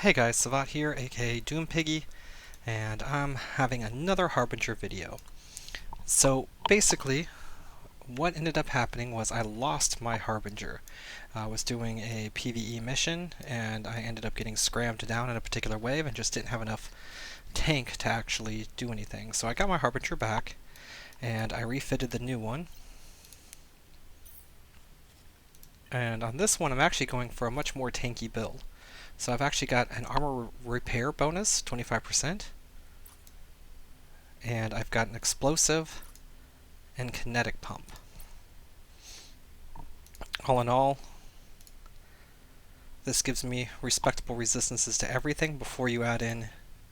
Hey guys, Savat here, aka Doom Piggy, and I'm having another Harbinger video. So basically, what ended up happening was I lost my Harbinger. I was doing a PvE mission, and I ended up getting scrammed down in a particular wave and just didn't have enough tank to actually do anything. So I got my Harbinger back, and I refitted the new one. And on this one, I'm actually going for a much more tanky build. So I've actually got an armor repair bonus, 25%, and I've got an explosive and kinetic pump. All in all, this gives me respectable resistances to everything before you add in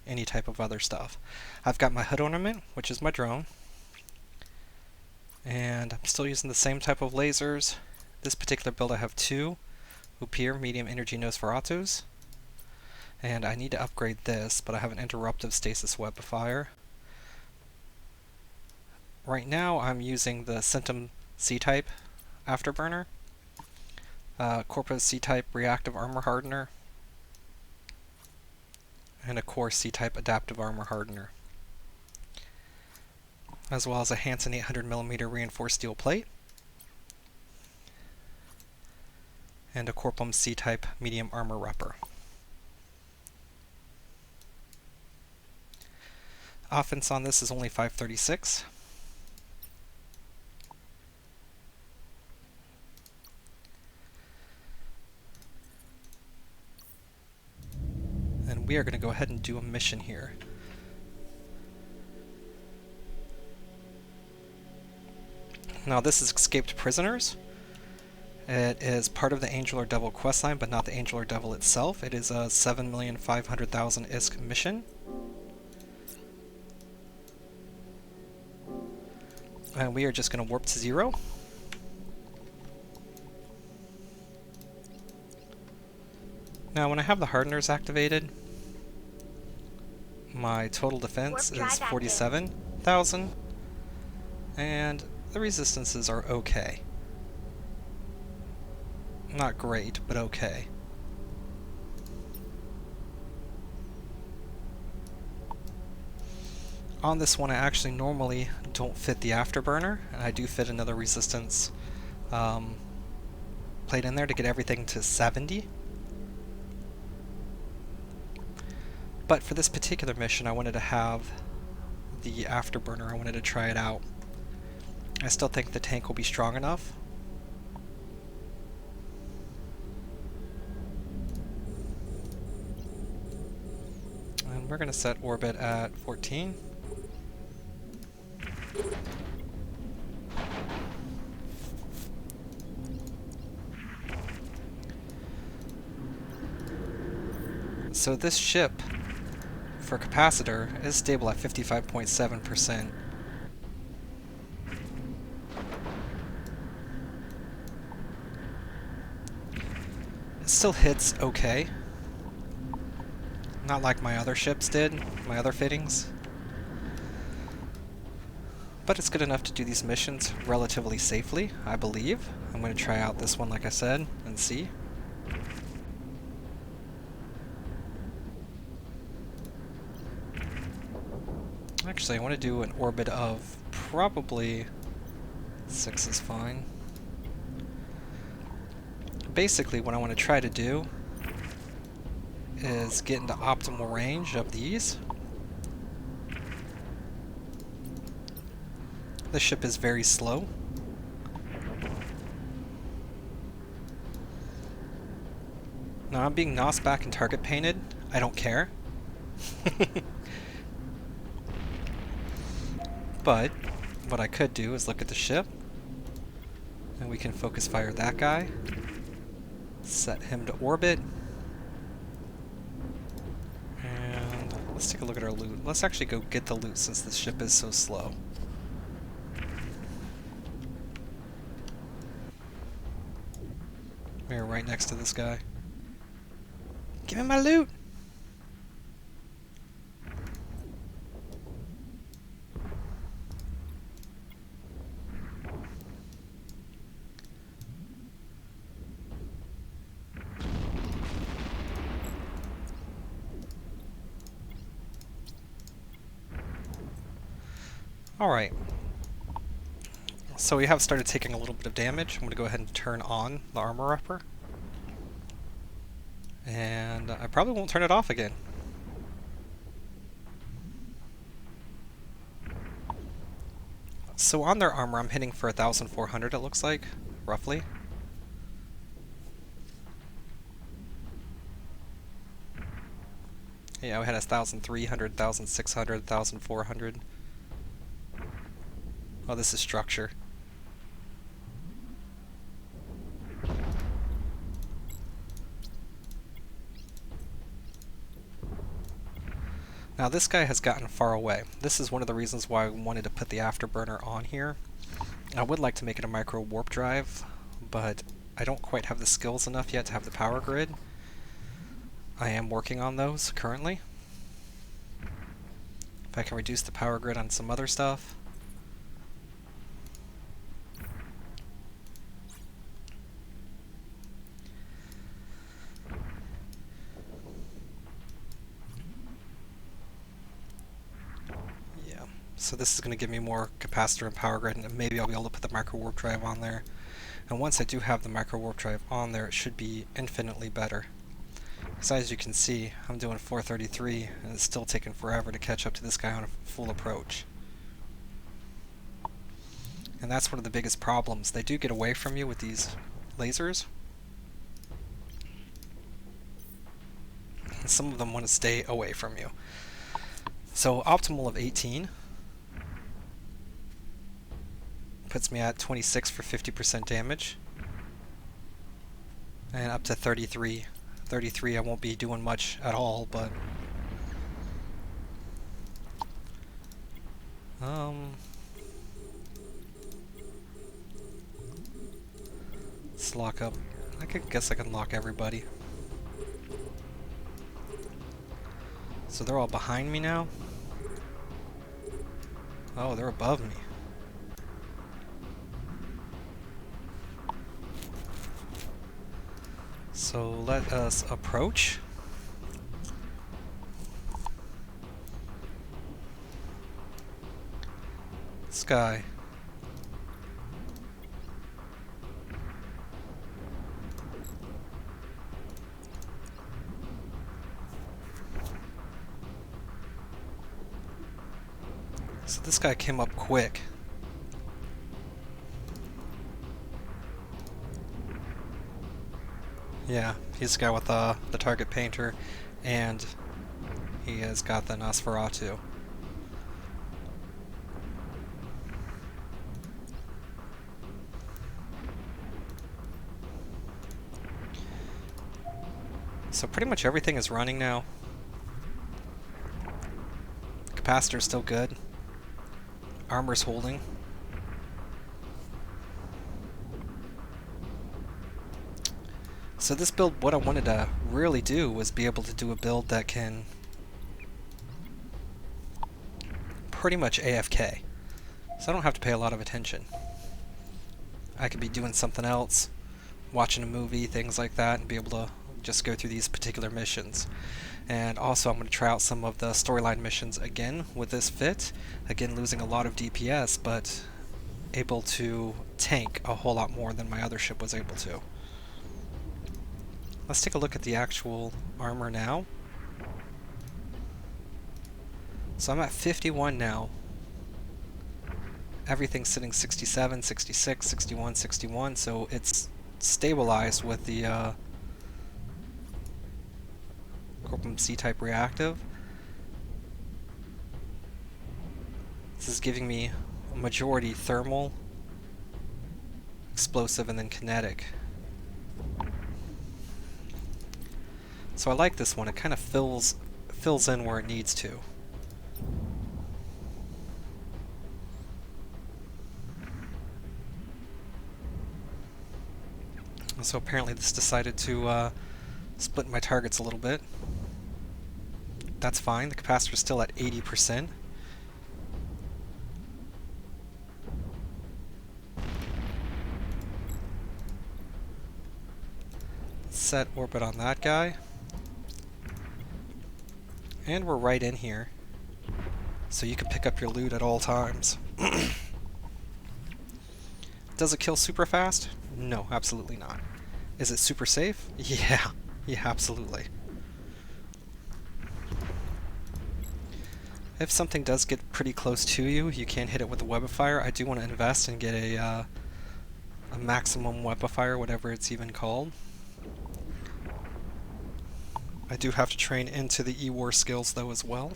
any type of other stuff. I've got my hood ornament, which is my drone, and I'm still using the same type of lasers. This particular build I have two Upir medium energy Nosferatus, and I need to upgrade this, but I have an interruptive stasis webifier. Right now I'm using the Centum C-type afterburner, Corpus C-type reactive armor hardener, and a Core C-type adaptive armor hardener, as well as a Hansen 800mm reinforced steel plate, and a Corpum C-type medium armor wrapper. Offense on this is only 536. And we are going to go ahead and do a mission here. Now this is Escaped Prisoners. It is part of the Angel or Devil questline, but not the Angel or Devil itself. It is a 7,500,000 ISK mission. And we are just going to warp to 0. Now when I have the hardeners activated, my total defense is 47,000, and the resistances are okay. Not great, but okay. On this one I actually normally don't fit the afterburner, and I do fit another resistance plate in there to get everything to 70. But for this particular mission I wanted to have the afterburner. I wanted to try it out. I still think the tank will be strong enough. And we're going to set orbit at 14. So this ship, for capacitor, is stable at 55.7%. It still hits okay. Not like my other ships did, my other fittings. But it's good enough to do these missions relatively safely, I believe. I'm going to try out this one, like I said, and see. Actually, I want to do an orbit of probably 6 is fine. Basically, what I want to try to do is get into optimal range of these. The ship is very slow. Now I'm being nosed back and target painted. I don't care. But what I could do is look at the ship, and we can focus fire that guy, set him to orbit, and let's take a look at our loot. Let's actually go get the loot since the ship is so slow. We're right next to this guy. Give me my loot! Alright, so we have started taking a little bit of damage. I'm going to go ahead and turn on the armor upper. And I probably won't turn it off again. So on their armor, I'm hitting for 1,400, it looks like, roughly. Yeah, we had 1,300, 1,600, 1,400. Oh, this is structure. Now this guy has gotten far away. This is one of the reasons why I wanted to put the afterburner on here. I would like to make it a micro warp drive, but I don't quite have the skills enough yet to have the power grid. I am working on those currently. If I can reduce the power grid on some other stuff. So this is going to give me more capacitor and power grid, and maybe I'll be able to put the micro warp drive on there. And once I do have the micro warp drive on there, it should be infinitely better. Because as you can see, I'm doing 433, and it's still taking forever to catch up to this guy on a full approach. And that's one of the biggest problems. They do get away from you with these lasers. And some of them want to stay away from you. So optimal of 18. Puts me at 26 for 50% damage. And up to 33. 33 I won't be doing much at all, but... let's lock up. guess I can lock everybody. So they're all behind me now? Oh, they're above me. So let us approach. Sky. So this guy came up quick. Yeah, he's the guy with the target painter, and he has got the Nosferatu. So pretty much everything is running now. Capacitor's still good. Armor's holding. So this build, what I wanted to really do was be able to do a build that can pretty much AFK. So I don't have to pay a lot of attention. I could be doing something else, watching a movie, things like that, and be able to just go through these particular missions. And also I'm going to try out some of the storyline missions again with this fit. Again, losing a lot of DPS, but able to tank a whole lot more than my other ship was able to. Let's take a look at the actual armor now. So I'm at 51 now. Everything's sitting 67, 66, 61, 61, so it's stabilized with the Corpum C-type reactive. This is giving me a majority thermal, explosive, and then kinetic. So I like this one. It kind of fills in where it needs to. So apparently this decided to split my targets a little bit. That's fine. The capacitor is still at 80%. Set orbit on that guy. And we're right in here. So you can pick up your loot at all times. Does it kill super fast? No, absolutely not. Is it super safe? Yeah. Yeah, absolutely. If something does get pretty close to you, you can hit it with a webifier. I do want to invest and get a maximum webifier, whatever it's even called. I do have to train into the E-War skills though as well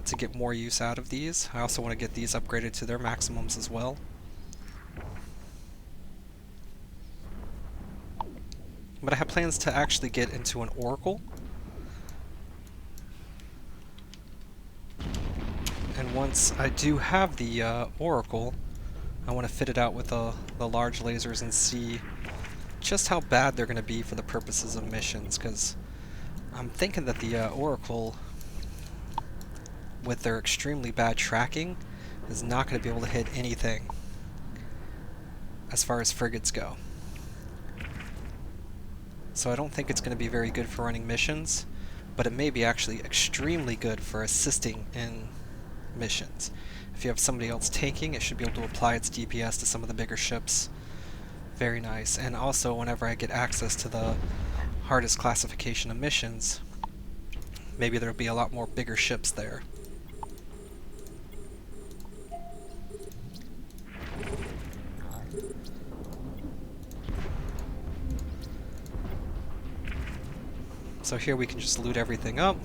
to get more use out of these. I also want to get these upgraded to their maximums as well. But I have plans to actually get into an Oracle. And once I do have the Oracle, I want to fit it out with the large lasers and see just how bad they're going to be for the purposes of missions, because I'm thinking that the Oracle, with their extremely bad tracking, is not going to be able to hit anything as far as frigates go. So I don't think it's going to be very good for running missions, but it may be actually extremely good for assisting in missions. If you have somebody else tanking, it should be able to apply its DPS to some of the bigger ships. Very nice. And also, whenever I get access to the hardest classification of missions, maybe there'll be a lot more bigger ships there. So here we can just loot everything up.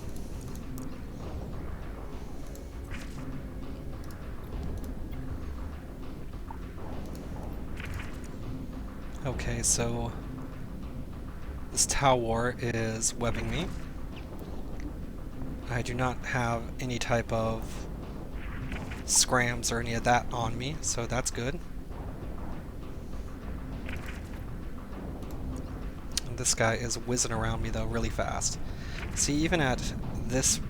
Okay, so this tower is webbing me. I do not have any type of scrams or any of that on me, so that's good. And this guy is whizzing around me though really fast. See, even at this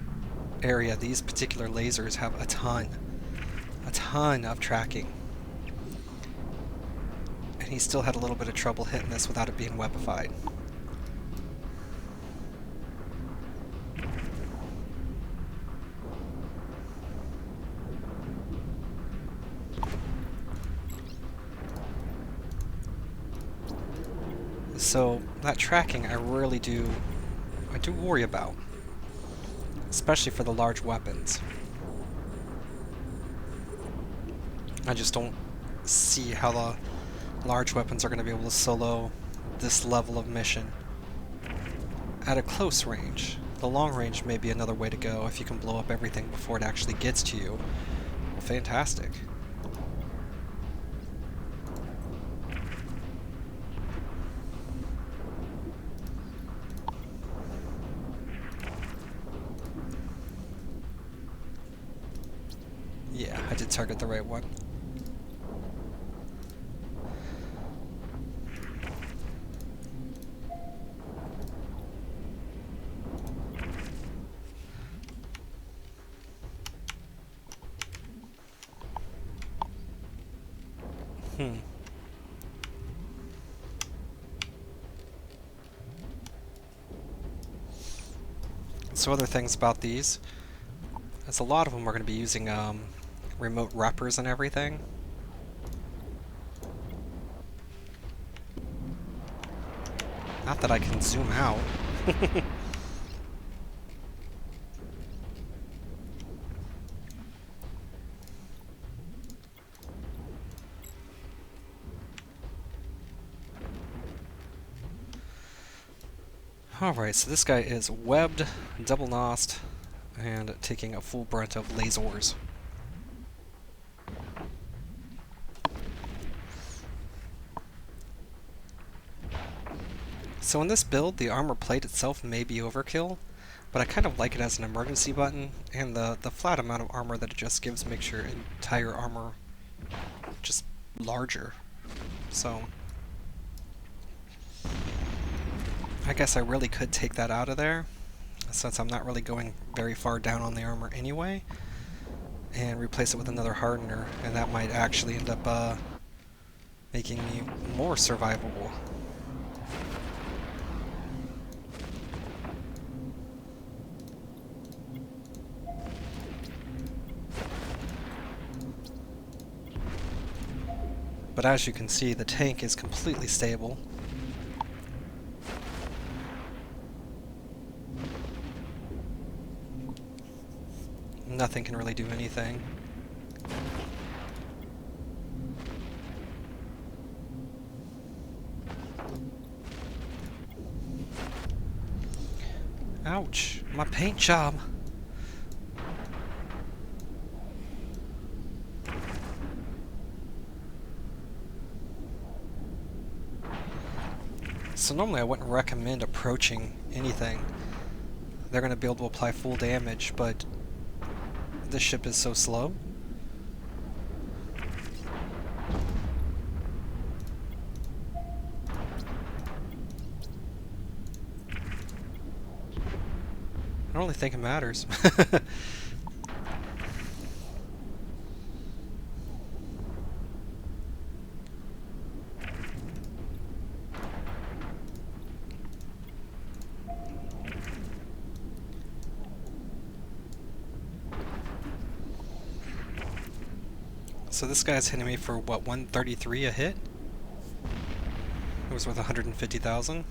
area, these particular lasers have a ton of tracking. And he still had a little bit of trouble hitting this without it being webified. So that tracking I do worry about, especially for the large weapons. I just don't see how the large weapons are going to be able to solo this level of mission at a close range. The long range may be another way to go if you can blow up everything before it actually gets to you. Well, fantastic. Yeah, I did target the right one. So other things about these is a lot of them are going to be using remote reppers and everything. Not that I can zoom out. Alright, so this guy is webbed, double nosed, and taking a full brunt of lasers. So in this build, the armor plate itself may be overkill, but I kind of like it as an emergency button, and the flat amount of armor that it just gives makes your entire armor just larger. So I guess I really could take that out of there, since I'm not really going very far down on the armor anyway, and replace it with another hardener, and that might actually end up making me more survivable. But as you can see, the tank is completely stable. Nothing can really do anything. Ouch! My paint job! So normally I wouldn't recommend approaching anything. They're going to be able to apply full damage, but this ship is so slow. I don't really think it matters. So this guy's hitting me for what, 133 a hit? It was worth 150,000.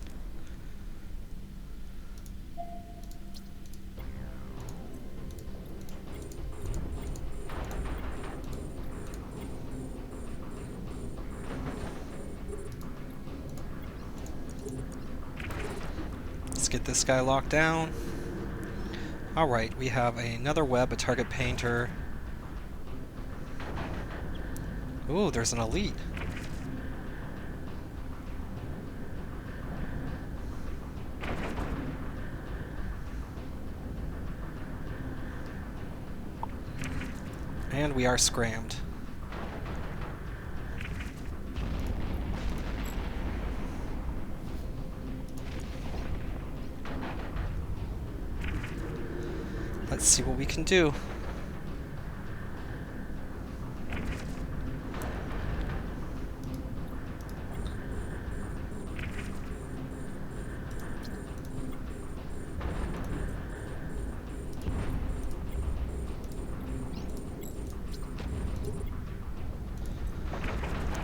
Let's get this guy locked down. Alright, we have another web, a target painter. Ooh, there's an elite. And we are scrammed. Let's see what we can do.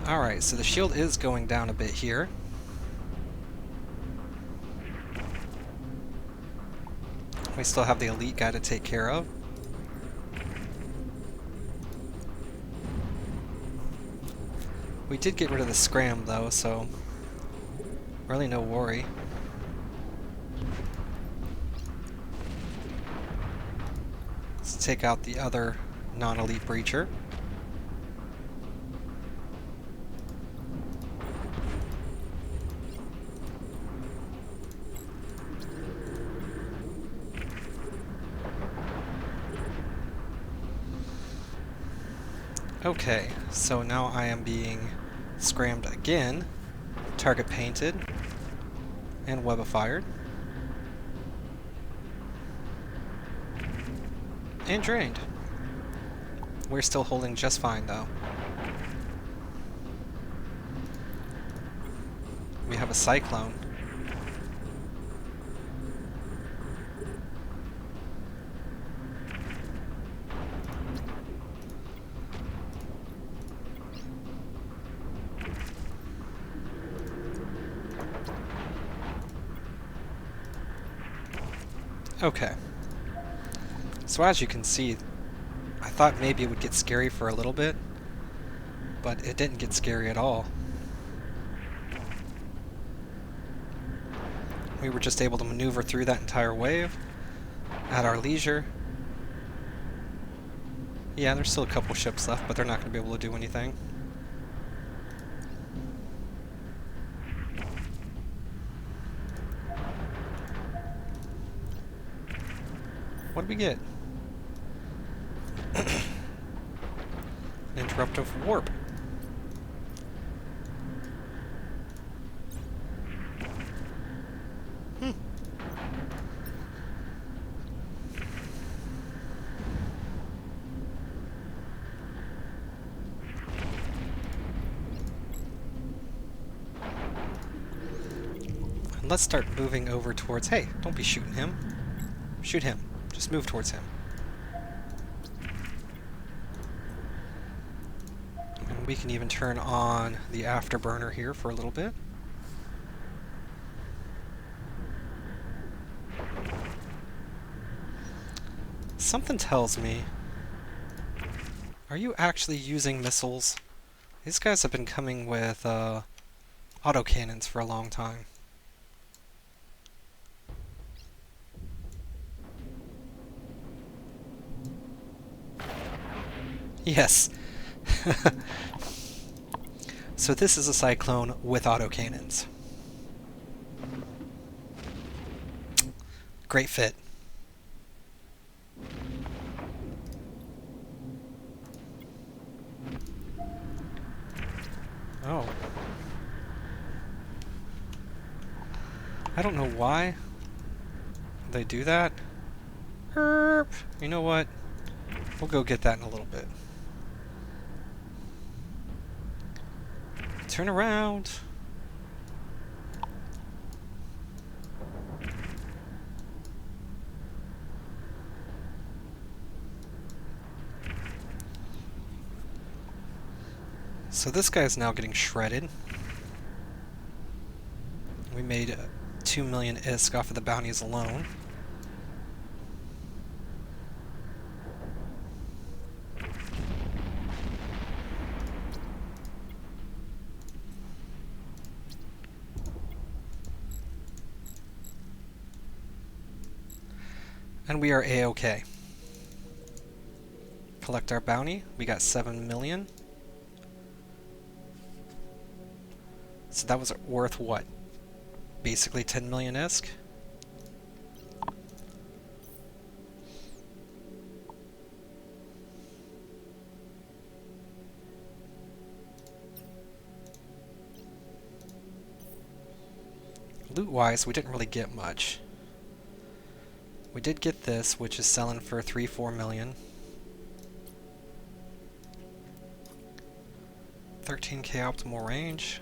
Alright, so the shield is going down a bit here. We still have the elite guy to take care of. We did get rid of the scram though, so really no worry. Let's take out the other non-elite breacher. Okay, so now I am being scrammed again, target painted, and webified. And drained. We're still holding just fine though. We have a cyclone. Okay. So as you can see, I thought maybe it would get scary for a little bit, but it didn't get scary at all. We were just able to maneuver through that entire wave at our leisure. Yeah, there's still a couple ships left, but they're not going to be able to do anything. What did we get? An interruptive warp. And let's start moving over towards... Hey, don't be shooting him. Shoot him. Just move towards him. And And we can even turn on the afterburner here for a little bit. Something tells me... Are you actually using missiles? These guys have been coming with autocannons for a long time. Yes! So this is a Cyclone with autocannons. Great fit. Oh. I don't know why they do that. Herp! You know what? We'll go get that in a little bit. Turn around! So this guy's now getting shredded. We made 2 million ISK off of the bounties alone. And we are A-OK. Collect our bounty. We got 7 million. So that was worth what? Basically 10 million ISK? Loot-wise, we didn't really get much. We did get this, which is selling for 3-4 million. 13k optimal range.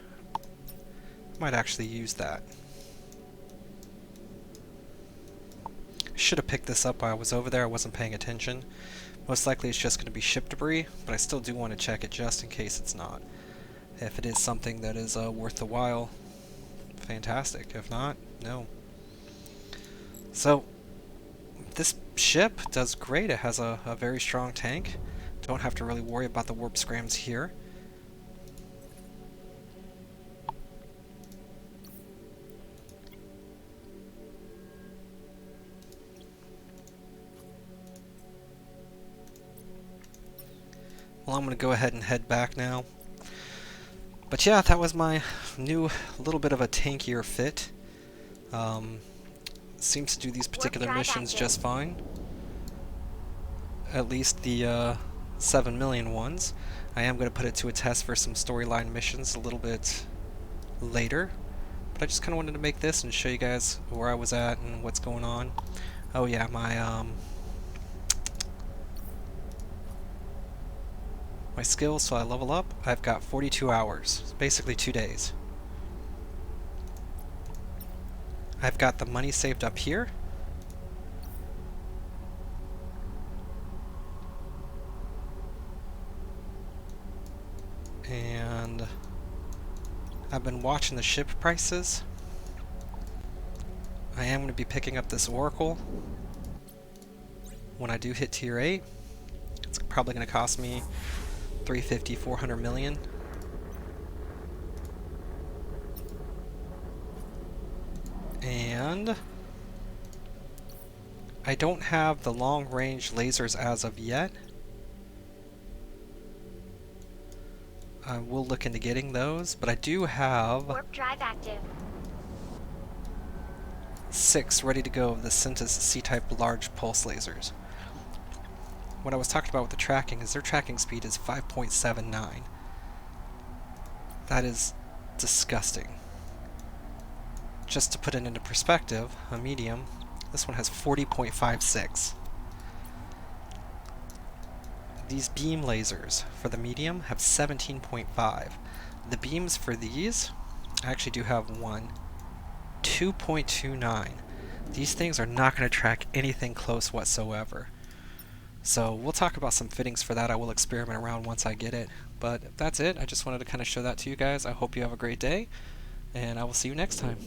Might actually use that. Should have picked this up while I was over there. I wasn't paying attention. Most likely it's just going to be ship debris, but I still do want to check it just in case it's not. If it is something that is worth the while, fantastic. If not, no. So, this ship does great. It has a very strong tank. Don't have to really worry about the warp scrams here. Well, I'm going to go ahead and head back now. But yeah, that was my new little bit of a tankier fit. Seems to do these particular missions just fine. At least the 7 million ones. I am going to put it to a test for some storyline missions a little bit later. But I just kind of wanted to make this and show you guys where I was at and what's going on. Oh yeah, my skills, so I level up, I've got 42 hours, basically 2 days. I've got the money saved up here. And I've been watching the ship prices. I am going to be picking up this Oracle when I do hit tier 8. It's probably going to cost me 350, 400 million. And I don't have the long-range lasers as of yet. I will look into getting those, but I do have warp drive active. 6 ready to go of the Centus C-type large pulse lasers. What I was talking about with the tracking is their tracking speed is 5.79. That is disgusting. Just to put it into perspective, a medium, this one has 40.56. These beam lasers for the medium have 17.5. The beams for these, I actually do have one, 2.29. These things are not going to track anything close whatsoever. So we'll talk about some fittings for that. I will experiment around once I get it. But that's it. I just wanted to kind of show that to you guys. I hope you have a great day, and I will see you next time.